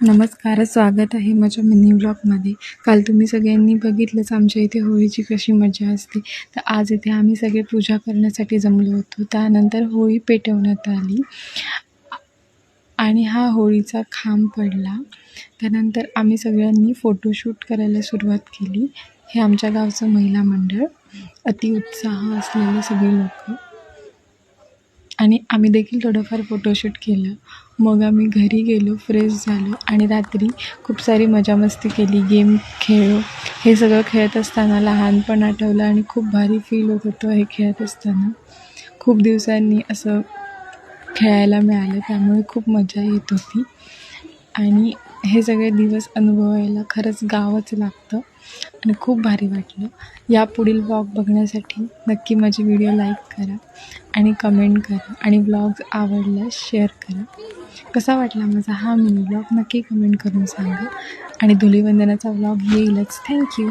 नमस्कार, स्वागत आहे माझ्या मिनी ब्लॉगमध्ये. काल तुम्ही सगळ्यांनी बघितलंच आमच्या इथे होळीची कशी मजा असते. तर आज इथे आम्ही सगळे पूजा करण्यासाठी जमलो होतो. त्यानंतर होळी पेटवण्यात आली आणि हा होळीचा खांब पडला. त्यानंतर आम्ही सगळ्यांनी फोटोशूट करायला सुरुवात केली. हे आमच्या गावचं महिला मंडळ, अतिउत्साह असलेले सगळे लोक, आणि आम्ही देखील थोडंफार फोटोशूट केलं. मग आम्ही घरी गेलो, फ्रेश झालो आणि रात्री खूप सारी मजा मस्ती केली, गेम खेळलो. हे सगळं खेळत असताना लहानपण आठवलं आणि खूप भारी फील होत होतं. हे खेळत असताना खूप दिवसांनी असं खेळायला मिळालं, त्यामुळे खूप मजा येत होती. आणि हे सगळे दिवस अनुभवायला खरंच गावच लागतं आणि खूप भारी वाटलं. यापुढील व्लॉग बघण्यासाठी नक्की माझे व्हिडिओ लाईक करा आणि कमेंट करा आणि व्लॉग आवडल्यास शेअर करा. कसा वाटला माझा हा मिनी व्लॉग नक्की कमेंट करून सांगा. आणि धुलीवंदनाचा व्लॉग येईलच. थँक्यू.